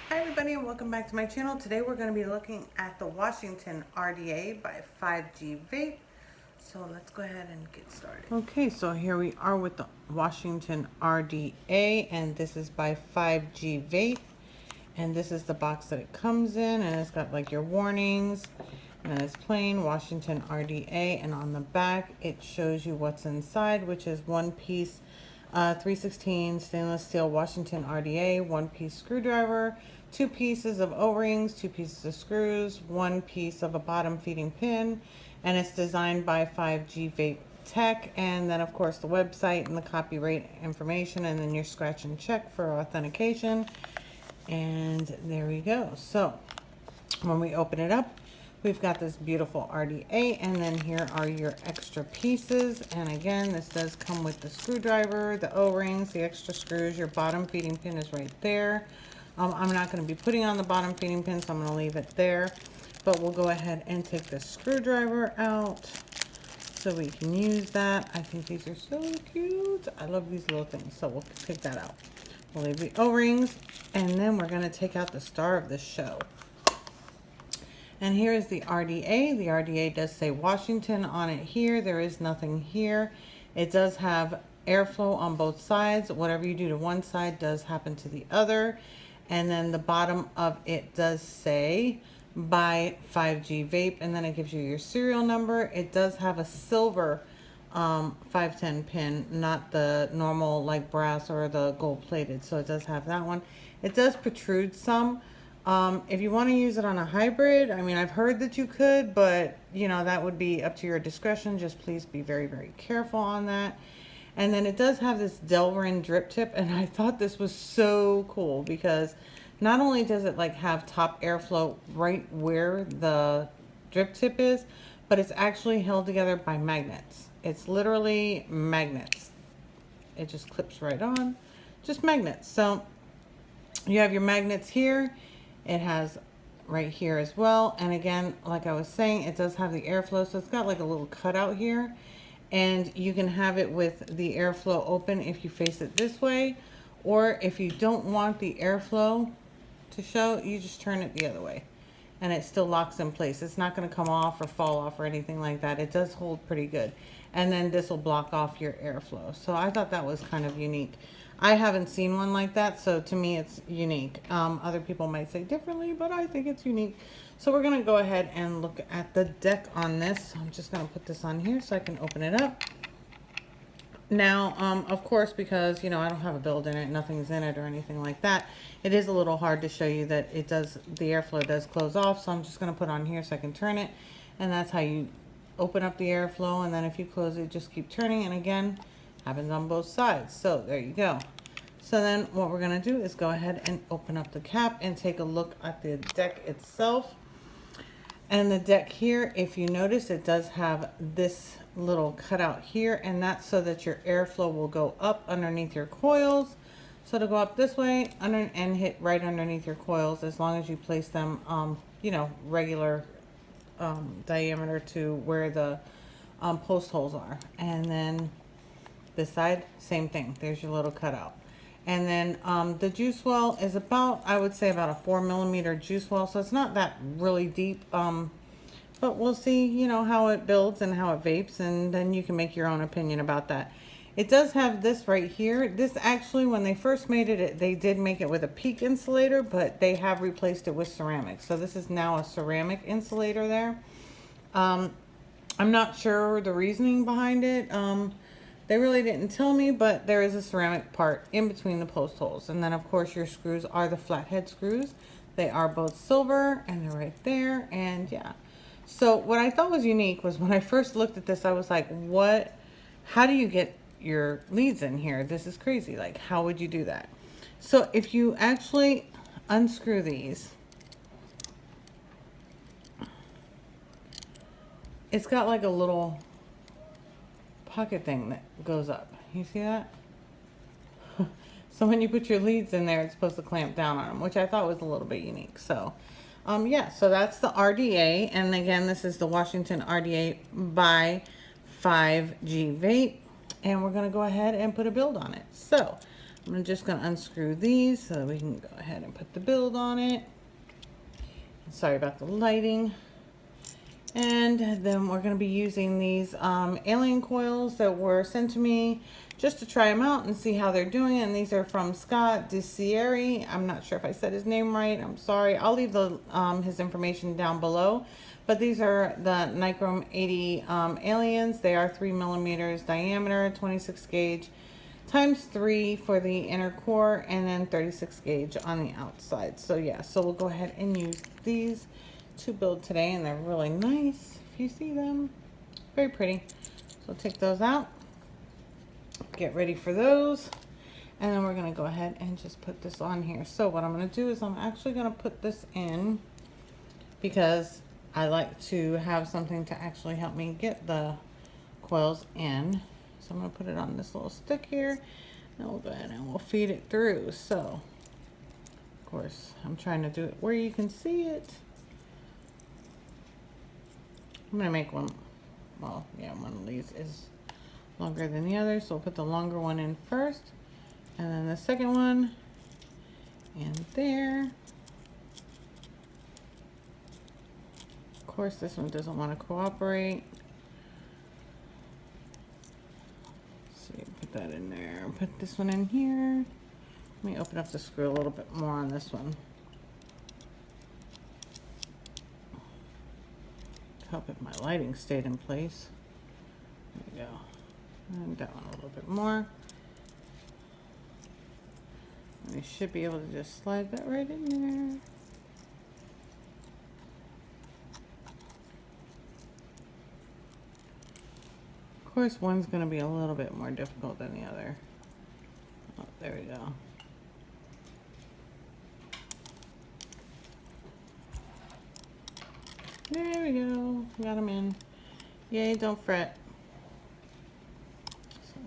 Hi everybody and welcome back to my channel. Today we're going to be looking at the Washington RDA by 5gvape. So let's go ahead and get started. Okay, so here we are with the Washington RDA, and this is by 5gvape. And this is the box that it comes in, and it's got like your warnings, and then it's plain Washington RDA, and on the back it shows you what's inside, which is one piece 316 stainless steel Washington RDA, one piece screwdriver, two pieces of O-rings, two pieces of screws, one piece of a bottom feeding pin, and it's designed by 5gvape Tech, and then of course the website and the copyright information, and then your scratch and check for authentication. And there we go. So when we open it up, we've got this beautiful RDA, and then here are your extra pieces. And again, this does come with the screwdriver, the O-rings, the extra screws. Your bottom feeding pin is right there. I'm not going to be putting on the bottom feeding pin, so I'm going to leave it there. But we'll go ahead and take the screwdriver out so we can use that. I think these are so cute. I love these little things, so we'll take that out. We'll leave the O-rings, and then we're going to take out the star of the show. And here is the RDA. The RDA does say Washington on it here. There is nothing here. It does have airflow on both sides. Whatever you do to one side does happen to the other. And then the bottom of it does say by 5gvape, and then it gives you your serial number. It does have a silver 510 pin, not the normal like brass or the gold plated, so it does have that one. It does protrude some. If you want to use it on a hybrid, I mean, I've heard that you could, but you know, that would be up to your discretion. Just please be very, very careful on that. And then it does have this Delrin drip tip, and I thought this was so cool because not only does it like have top airflow right where the drip tip is, but it's actually held together by magnets. It's literally magnets. It just clips right on, just magnets. So you have your magnets here. It has right here as well. And again, like I was saying, it does have the airflow. So it's got like a little cutout here. And you can have it with the airflow open if you face it this way. Or if you don't want the airflow to show, you just turn it the other way. And it still locks in place. It's not going to come off or fall off or anything like that. It does hold pretty good. And then this will block off your airflow. So I thought that was kind of unique. I haven't seen one like that, so to me it's unique. Other people might say differently, but I think it's unique. So we're going to go ahead and look at the deck on this. I'm just going to put this on here so I can open it up. Now, of course, because, you know, I don't have a build in it, nothing's in it or anything like that, it is a little hard to show you that it does, the airflow does close off. So I'm just going to put on here so I can turn it. And that's how you open up the airflow. And then if you close it, just keep turning. And again, happens on both sides. So there you go. So then what we're going to do is go ahead and open up the cap and take a look at the deck itself. And the deck here, if you notice, it does have this little cutout here, and that's so that your airflow will go up underneath your coils. So to go up this way under and hit right underneath your coils, as long as you place them, you know, regular diameter to where the post holes are. And then this side, same thing. There's your little cutout. And then the juice well is about, I would say about a 4mm juice well. So it's not that really deep. But we'll see, you know, how it builds and how it vapes. And then you can make your own opinion about that. It does have this right here. This actually, when they first made it, they did make it with a PEEK insulator, but they have replaced it with ceramic. So this is now a ceramic insulator there. I'm not sure the reasoning behind it. They really didn't tell me, but there is a ceramic part in between the post holes. And then of course your screws are the flathead screws. They are both silver and they're right there. And yeah. So what I thought was unique was when I first looked at this, I was like, how do you get your leads in here? This is crazy. Like, how would you do that? So if you actually unscrew these, it's got like a little pocket thing that goes up. You see that? So when you put your leads in there, it's supposed to clamp down on them, which I thought was a little bit unique. So yeah, so that's the RDA. And again, this is the Washington RDA by 5gvape. And we're going to go ahead and put a build on it. So I'm just going to unscrew these so that we can go ahead and put the build on it. Sorry about the lighting. And then we're going to be using these alien coils that were sent to me just to try them out and see how they're doing. And these are from Scott DeCieri. I'm not sure if I said his name right. I'm sorry. I'll leave the his information down below. But these are the Nichrome 80 aliens. They are 3 millimeters diameter, 26 gauge times 3 for the inner core, and then 36 gauge on the outside. So yeah, so we'll go ahead and use these to build today, and they're really nice. If you see them, very pretty. So take those out, get ready for those, and then we're gonna go ahead and just put this on here. So what I'm gonna do is I'm actually gonna put this in because I like to have something to actually help me get the coils in. So I'm going to put it on this little stick here, and we'll go ahead and we'll feed it through. So, of course, I'm trying to do it where you can see it. I'm going to make one, well, yeah, one of these is longer than the other, so we'll put the longer one in first, and then the second one in there. Of course, this one doesn't want to cooperate. Put that in there. Put this one in here. Let me open up the screw a little bit more on this one. Help if my lighting stayed in place. There we go. And that one a little bit more. And we should be able to just slide that right in there. Of course, one's going to be a little bit more difficult than the other. Oh, there we go. There we go. Got them in. Yay, don't fret. So,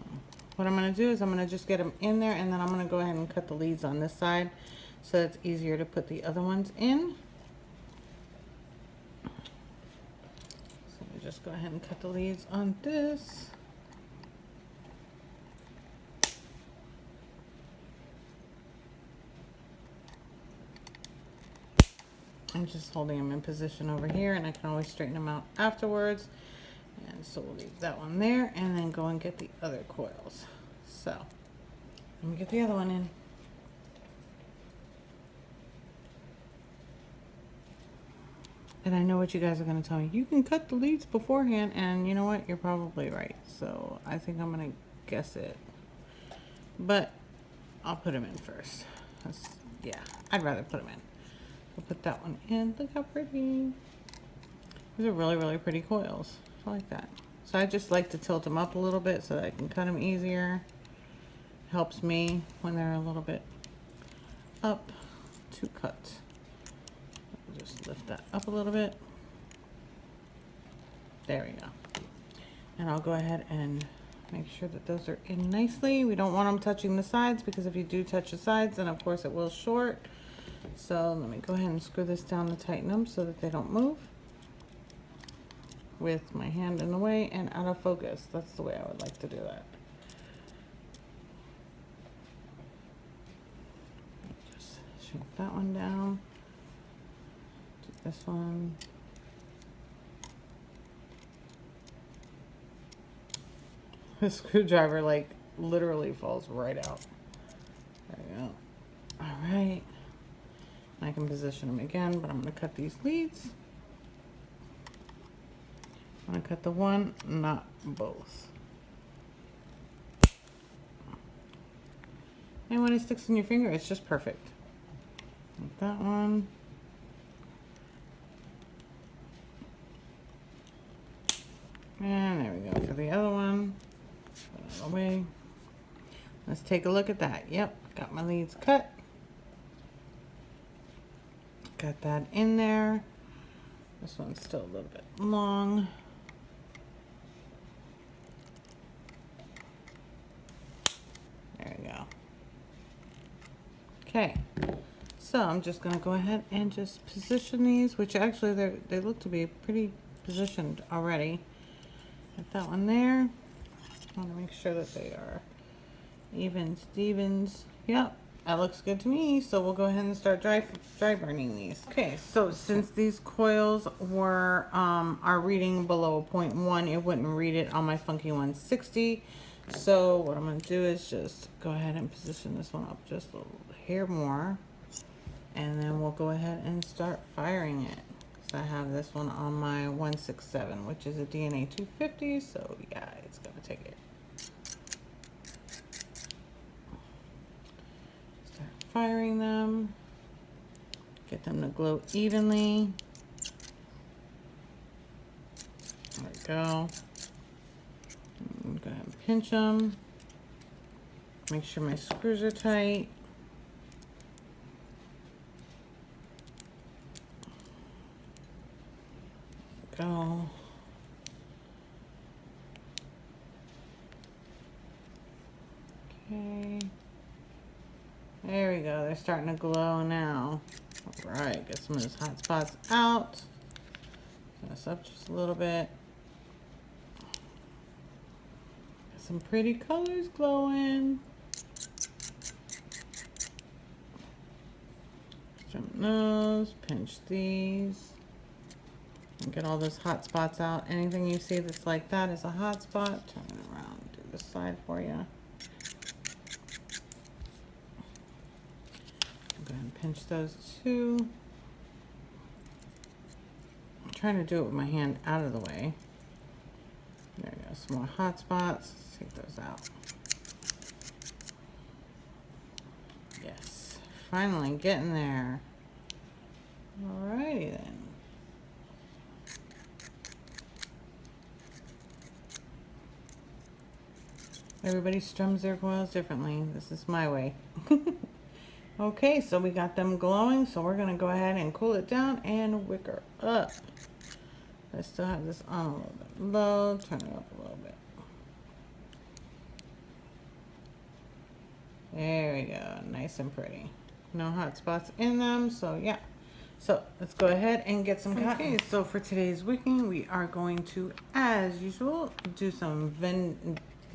what I'm going to do is I'm going to just get them in there, and then I'm going to go ahead and cut the leads on this side so it's easier to put the other ones in. Just go ahead and cut the leads on this. I'm just holding them in position over here, and I can always straighten them out afterwards. And so we'll leave that one there and then go and get the other coils. So let me get the other one in. And I know what you guys are going to tell me. You can cut the leads beforehand, and you know what? You're probably right. So I think I'm going to guess it. But I'll put them in first. Yeah, I'd rather put them in. We'll put that one in. Look how pretty. These are really, really pretty coils. I like that. So I just like to tilt them up a little bit so that I can cut them easier. Helps me when they're a little bit up to cut. Just lift that up a little bit. There we go. And I'll go ahead and make sure that those are in nicely. We don't want them touching the sides, because if you do touch the sides, then of course it will short. So let me go ahead and screw this down to tighten them so that they don't move with my hand in the way and out of focus. That's the way I would like to do that. Just shrink that one down. This one. The screwdriver like literally falls right out. There we go. All right. I can position them again, but I'm going to cut these leads. I'm going to cut the one, not both. And when it sticks in your finger, it's just perfect. Like that one. And there we go for the other one. Put it away. Let's take a look at that. Yep, got my leads cut. Got that in there. This one's still a little bit long. There we go. Okay, so I'm just going to go ahead and just position these, which actually they look to be pretty positioned already. Got that one there. I want to make sure that they are Even Stevens. Yep, that looks good to me. So we'll go ahead and start dry burning these. Okay, so since these coils were are reading below 0.1, it wouldn't read it on my Funky 160. So what I'm gonna do is just go ahead and position this one up just a little hair more, and then we'll go ahead and start firing it. So I have this one on my 167, which is a DNA 250. So yeah, it's gonna take it. Firing them, get them to glow evenly. There we go. Go ahead and pinch them. Make sure my screws are tight. Go. Okay. There we go. They're starting to glow now. All right, get some of those hot spots out. Turn this up just a little bit. Got some pretty colors glowing. Jump those, pinch these, and get all those hot spots out. Anything you see that's like that is a hot spot. Turn it around, do this side for you. Go ahead and pinch those too. I'm trying to do it with my hand out of the way. There we go, some more hot spots. Let's take those out. Yes, finally getting there. Alrighty then. Everybody strums their coils differently. This is my way. Okay, so we got them glowing, so we're gonna go ahead and cool it down and wick her up. I still have this on a little bit low, turn it up a little bit. There we go, nice and pretty. No hot spots in them, so yeah. So let's go ahead and get some cotton. Okay, so for today's wicking, we are going to, as usual, do some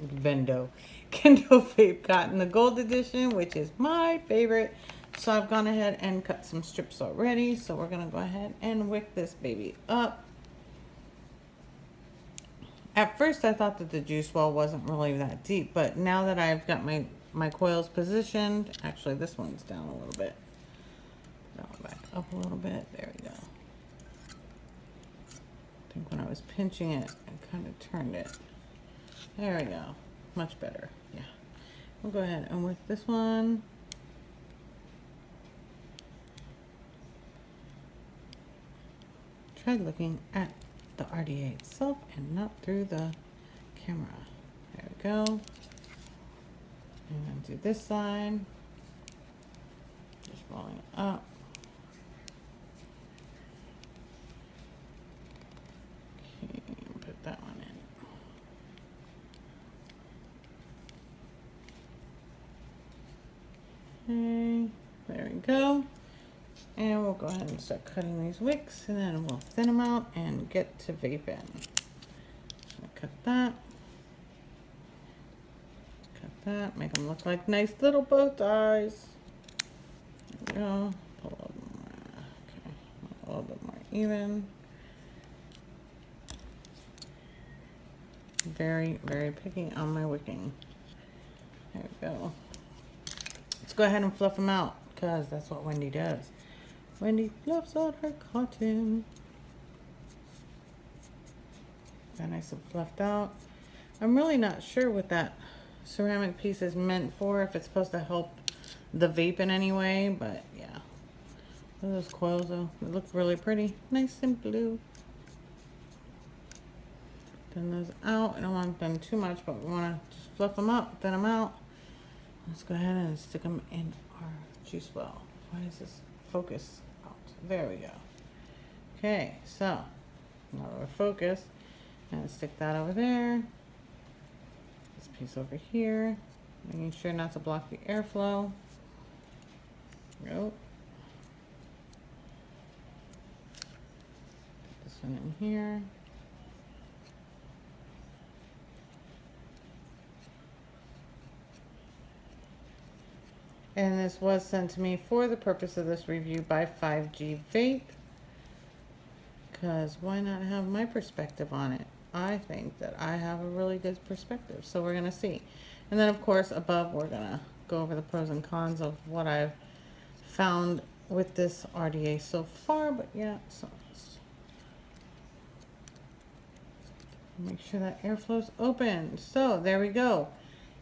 Kendo Vape Cotton, the gold edition, which is my favorite. So I've gone ahead and cut some strips already. So we're gonna go ahead and wick this baby up. At first I thought that the juice well wasn't really that deep, but now that I've got my coils positioned, actually this one's down a little bit. Now back up a little bit, there we go. I think when I was pinching it, I kind of turned it. There we go. Much better. Yeah. We'll go ahead and wick this one. Try looking at the RDA itself and not through the camera. There we go. And then do this side. Just rolling it up. Okay, put that one in. Okay, there we go. And we'll go ahead and start cutting these wicks, and then we'll thin them out and get to vaping. Cut that. Cut that. Make them look like nice little bow ties. There we go. Pull a little more. Okay, a little bit more even. Very, very picky on my wicking. There we go. Let's go ahead and fluff them out, because that's what Wendy does. Wendy fluffs out her cotton. Got nice and fluffed out. I'm really not sure what that ceramic piece is meant for, if it's supposed to help the vape in any way, but yeah. Those coils though, they look really pretty. Nice and blue. Thin those out. I don't want them too much, but we want to just fluff them up, thin them out. Let's go ahead and stick them in our juice well. Why is this focus out? There we go. Okay, so now that we're focused, and stick that over there. This piece over here, making sure not to block the airflow. Nope. Put this one in here. And this was sent to me for the purpose of this review by 5gvape. Because why not have my perspective on it? I think that I have a really good perspective. So we're going to see. And then, of course, above, we're going to go over the pros and cons of what I've found with this RDA so far. But yeah, so let's make sure that airflow's open. So there we go.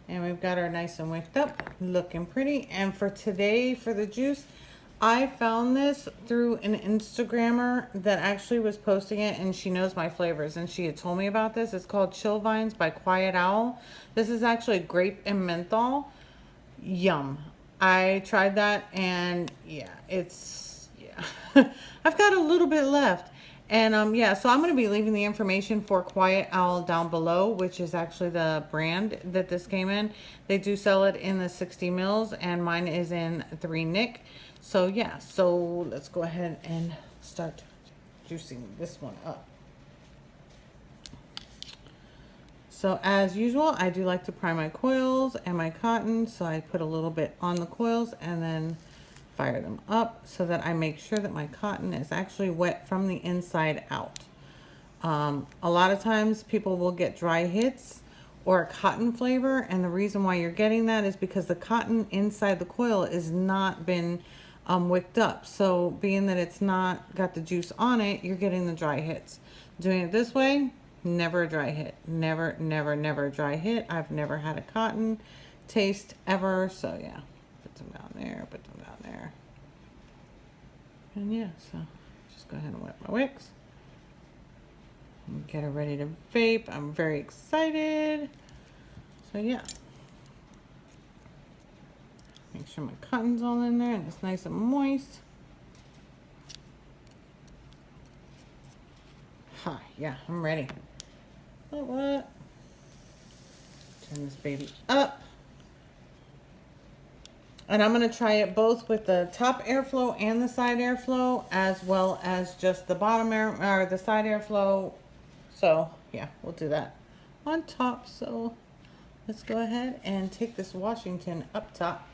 And we've got our nice and wicked up, looking pretty. And for today, for the juice, I found this through an Instagrammer that actually was posting it, and she knows my flavors, and she had told me about this. It's called Chill Vines by Quiet Owl. This is actually grape and menthol. Yum. I tried that, and yeah, I've got a little bit left. And yeah, so I'm going to be leaving the information for Quiet Owl down below, which is actually the brand that this came in. They do sell it in the 60 mils, and mine is in 3 Nick. So yeah, so let's go ahead and start juicing this one up. So as usual, I do like to prime my coils and my cotton. So I put a little bit on the coils and then fire them up so that I make sure that my cotton is actually wet from the inside out. A lot of times people will get dry hits or a cotton flavor, and the reason why you're getting that is because the cotton inside the coil is not been wicked up. So being that it's not got the juice on it, you're getting the dry hits. Doing it this way, never a dry hit. Never, never, never a dry hit. I've never had a cotton taste ever. So yeah, put them down there, put them down there. And yeah, so just go ahead and wet my wicks. And get her ready to vape. I'm very excited. So yeah. Make sure my cotton's all in there and it's nice and moist. Hi, yeah, I'm ready. What? Turn this baby up. And I'm going to try it both with the top airflow and the side airflow, as well as just the bottom air, or the side airflow. So yeah, we'll do that on top. So let's go ahead and take this Washington up top.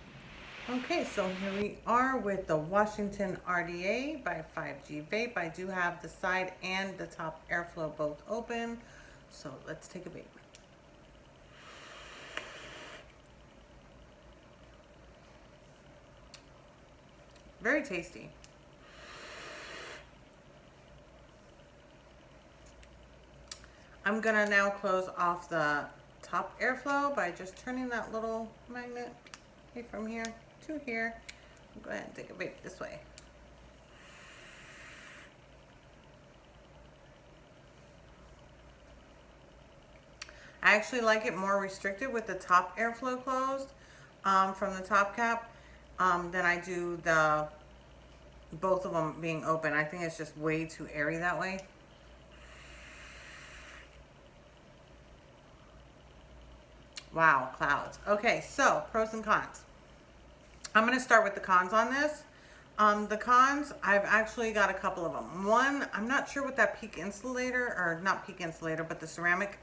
Okay, so here we are with the Washington RDA by 5gvape. I do have the side and the top airflow both open. So let's take a vape. Very tasty. I'm gonna now close off the top airflow by just turning that little magnet from here to here. Go ahead and take a vape this way. I actually like it more restricted with the top airflow closed from the top cap than I do the both of them being open. I think it's just way too airy that way. Wow, clouds. Okay, so pros and cons. I'm going to start with the cons on this. The cons, I've actually got a couple of them. One, I'm not sure what that peak insulator, or not peak insulator, but the ceramic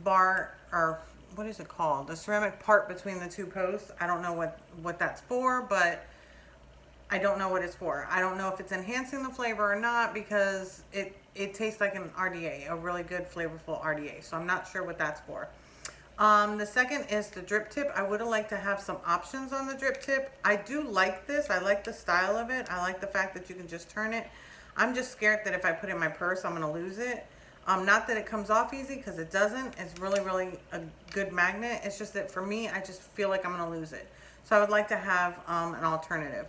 bar, or what is it called? The ceramic part between the two posts. I don't know what that's for, but I don't know what it's for. I don't know if it's enhancing the flavor or not, because it tastes like an RDA, a really good flavorful RDA. So I'm not sure what that's for. The second is the drip tip. I would have liked to have some options on the drip tip. I do like this. I like the style of it. I like the fact that you can just turn it. I'm just scared that if I put it in my purse, I'm going to lose it. Not that it comes off easy, because it doesn't. It's really, really a good magnet. It's just that for me, I just feel like I'm going to lose it. So I would like to have an alternative.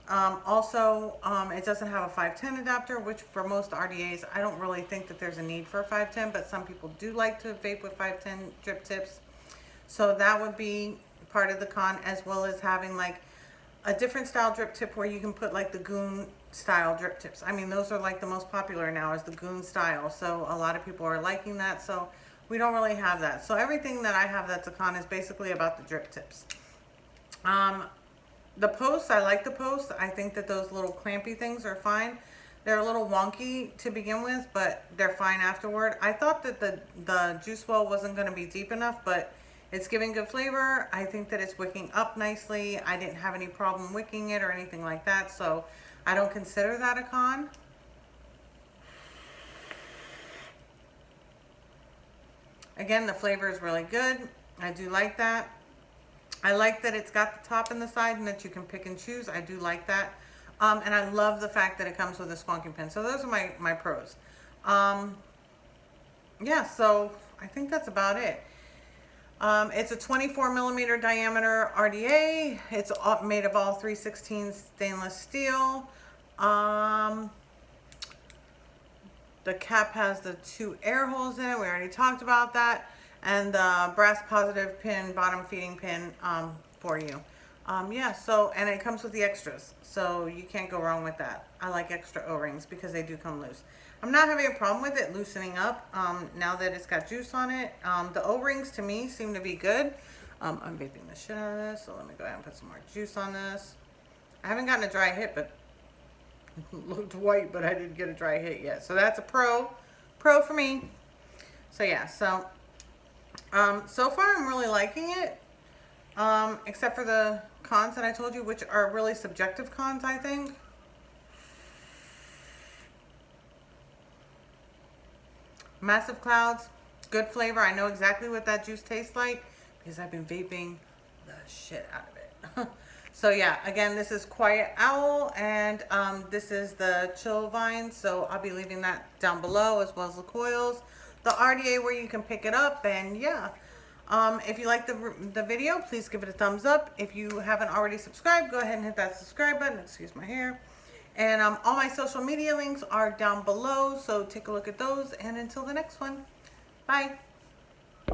Also, it doesn't have a 510 adapter, which for most RDAs, I don't really think that there's a need for a 510, but some people do like to vape with 510 drip tips. So that would be part of the con, as well as having like a different style drip tip where you can put like the goon style drip tips. I mean, those are like the most popular now, is the goon style. So a lot of people are liking that. So we don't really have that. So everything that I have that's a con is basically about the drip tips. The posts, I like the posts. I think that those little clampy things are fine. They're a little wonky to begin with, but they're fine afterward. I thought that the juice well wasn't going to be deep enough, but It's giving good flavor. I think that it's wicking up nicely. I didn't have any problem wicking it or anything like that, so I don't consider that a con. Again, the flavor is really good. I do like that. I like that it's got the top and the side and that you can pick and choose. I do like that. And I love the fact that it comes with a squonking pin. So those are my pros. Yeah, so I think that's about it. It's a 24 millimeter diameter RDA. It's made of all 3/16 stainless steel. The cap has the 2 air holes in it. We already talked about that. And the brass positive pin, bottom feeding pin for you. Yeah, so, and it comes with the extras. So you can't go wrong with that. I like extra O-rings because they do come loose. I'm not having a problem with it loosening up now that it's got juice on it. The O-rings to me seem to be good. I'm vaping the shit out of this, so let me go ahead and put some more juice on this. I haven't gotten a dry hit, but it looked white, but I didn't get a dry hit yet. So that's a pro for me. So yeah, so so far I'm really liking it. Except for the cons that I told you, which are really subjective cons, I think. Massive clouds, good flavor. I know exactly what that juice tastes like because I've been vaping the shit out of it. So yeah, again, this is Quiet Owl, and this is the Chill Vine. So I'll be leaving that down below, as well as the coils, the RDA where you can pick it up, and yeah. If you like the video, please give it a thumbs up. If you haven't already subscribed, go ahead and hit that subscribe button. Excuse my hair. And all my social media links are down below, so take a look at those. And until the next one, bye.